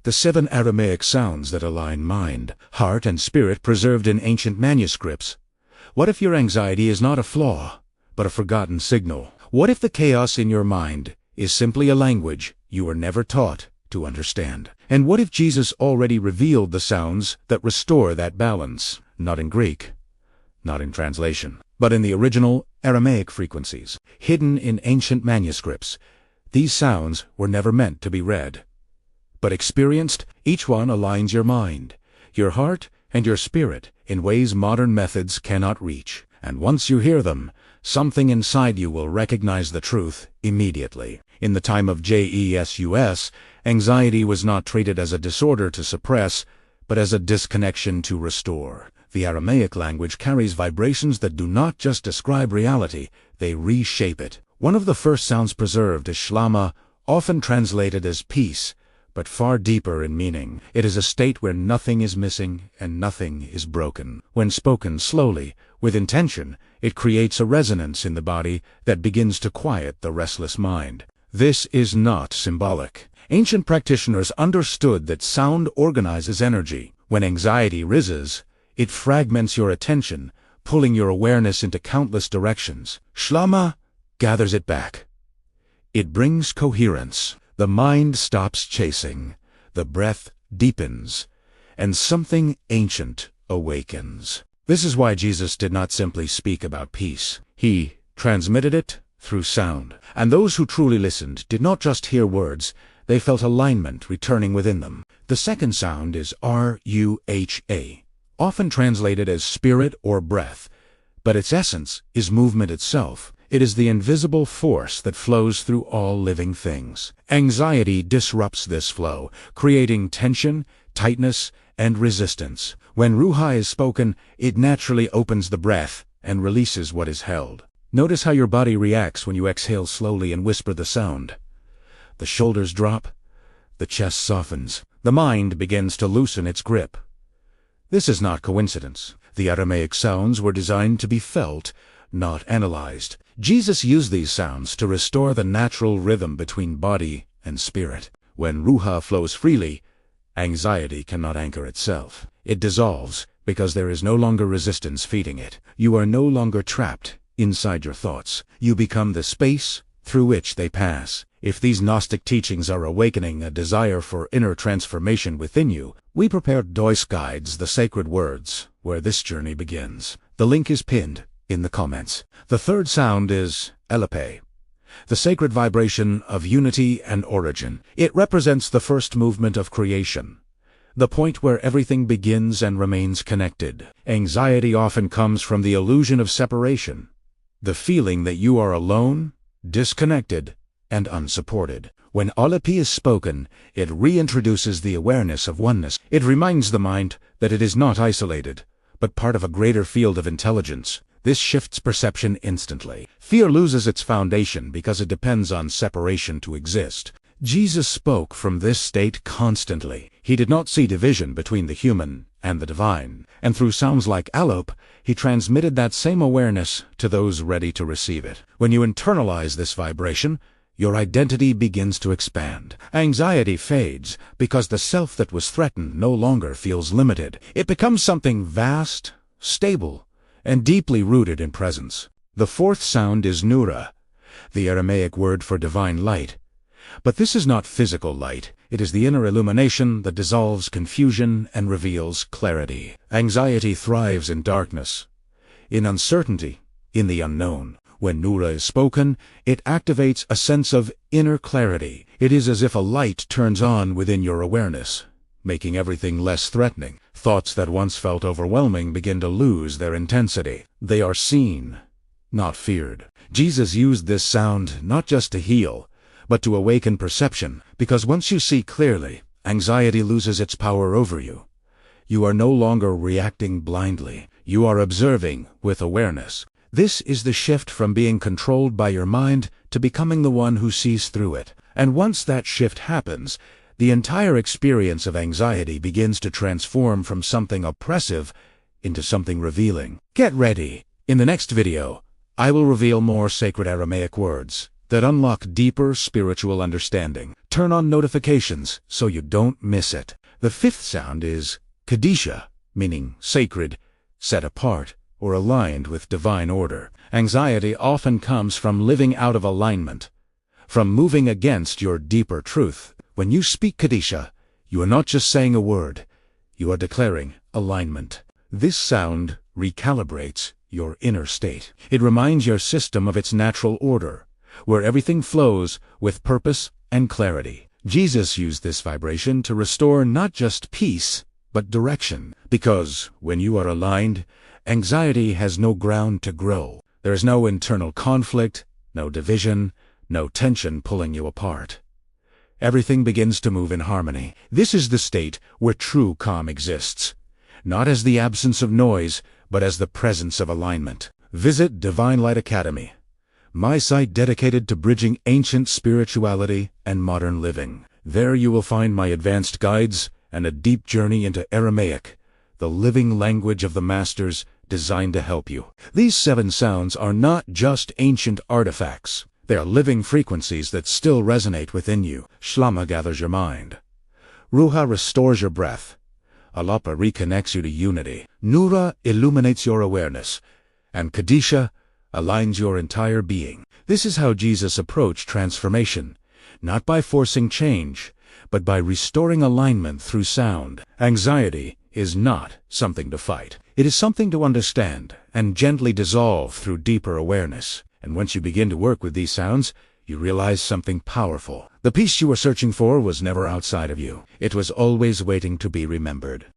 the 7 Aramaic sounds that align mind, heart, and spirit preserved in ancient manuscripts. What if your anxiety is not a flaw, but a forgotten signal? What if the chaos in your mind is simply a language you were never taught to understand? And what if Jesus already revealed the sounds that restore that balance, not in Greek, not in translation, but in the original Aramaic frequencies, hidden in ancient manuscripts? These sounds were never meant to be read, but experienced. Each one aligns your mind, your heart, and your spirit in ways modern methods cannot reach. And once you hear them, something inside you will recognize the truth immediately. In the time of Jesus, anxiety was not treated as a disorder to suppress, but as a disconnection to restore. The Aramaic language carries vibrations that do not just describe reality, they reshape it. One of the first sounds preserved is Schlama, often translated as peace, but far deeper in meaning. It is a state where nothing is missing and nothing is broken. When spoken slowly, with intention, it creates a resonance in the body that begins to quiet the restless mind. This is not symbolic. Ancient practitioners understood that sound organizes energy. When anxiety rises, it fragments your attention, pulling your awareness into countless directions. Schlama gathers it back. It brings coherence. The mind stops chasing, the breath deepens, and something ancient awakens. This is why Jesus did not simply speak about peace. He transmitted it through sound. And those who truly listened did not just hear words, they felt alignment returning within them. The second sound is Ruha, often translated as spirit or breath, but its essence is movement itself. It is the invisible force that flows through all living things. Anxiety disrupts this flow, creating tension, tightness, and resistance. When Ruha is spoken, it naturally opens the breath and releases what is held. Notice how your body reacts when you exhale slowly and whisper the sound. The shoulders drop, the chest softens, the mind begins to loosen its grip. This is not coincidence. The Aramaic sounds were designed to be felt, not analyzed. Jesus used these sounds to restore the natural rhythm between body and spirit. When Ruha flows freely, anxiety cannot anchor itself. It dissolves because there is no longer resistance feeding it. You are no longer trapped inside your thoughts. You become the space through which they pass. If these Gnostic teachings are awakening a desire for inner transformation within you, we prepared Dois Guides, the Sacred Words, where this journey begins. The link is pinned in the comments. The third sound is Alap, the sacred vibration of unity and origin. It represents the first movement of creation, the point where everything begins and remains connected. Anxiety often comes from the illusion of separation, the feeling that you are alone, disconnected, and unsupported. When Alap is spoken, it reintroduces the awareness of oneness. It reminds the mind that it is not isolated, but part of a greater field of intelligence. This shifts perception instantly. Fear loses its foundation because it depends on separation to exist. Jesus spoke from this state constantly. He did not see division between the human and the divine, and through sounds like Alap, he transmitted that same awareness to those ready to receive it. When you internalize this vibration, your identity begins to expand. Anxiety fades because the self that was threatened no longer feels limited. It becomes something vast, stable, and deeply rooted in presence. The fourth sound is Nura, the Aramaic word for divine light. But this is not physical light. It is the inner illumination that dissolves confusion and reveals clarity. Anxiety thrives in darkness, in uncertainty, in the unknown. When Nura is spoken, it activates a sense of inner clarity. It is as if a light turns on within your awareness, making everything less threatening. Thoughts that once felt overwhelming begin to lose their intensity. They are seen, not feared. Jesus used this sound not just to heal, but to awaken perception, because once you see clearly, anxiety loses its power over you. You are no longer reacting blindly. You are observing with awareness. This is the shift from being controlled by your mind to becoming the one who sees through it. And once that shift happens, the entire experience of anxiety begins to transform from something oppressive into something revealing. Get ready. In the next video, I will reveal more sacred Aramaic words that unlock deeper spiritual understanding. Turn on notifications so you don't miss it. The fifth sound is Kadisha, meaning sacred, set apart, or aligned with divine order. Anxiety often comes from living out of alignment, from moving against your deeper truth. When you speak Kadisha, you are not just saying a word, you are declaring alignment. This sound recalibrates your inner state. It reminds your system of its natural order, where everything flows with purpose and clarity. Jesus used this vibration to restore not just peace, but direction. Because when you are aligned, anxiety has no ground to grow. There is no internal conflict, no division, no tension pulling you apart. Everything begins to move in harmony. This is the state where true calm exists, not as the absence of noise, but as the presence of alignment. Visit Divine Light Academy, my site dedicated to bridging ancient spirituality and modern living. There you will find my advanced guides and a deep journey into Aramaic, the living language of the masters designed to help you. These 7 sounds are not just ancient artifacts. They are living frequencies that still resonate within you. Schlama gathers your mind. Ruha restores your breath. Alap reconnects you to unity. Nura illuminates your awareness. And Kadisha aligns your entire being. This is how Jesus approached transformation, not by forcing change, but by restoring alignment through sound. Anxiety is not something to fight. It is something to understand and gently dissolve through deeper awareness. And once you begin to work with these sounds, you realize something powerful. The peace you were searching for was never outside of you. It was always waiting to be remembered.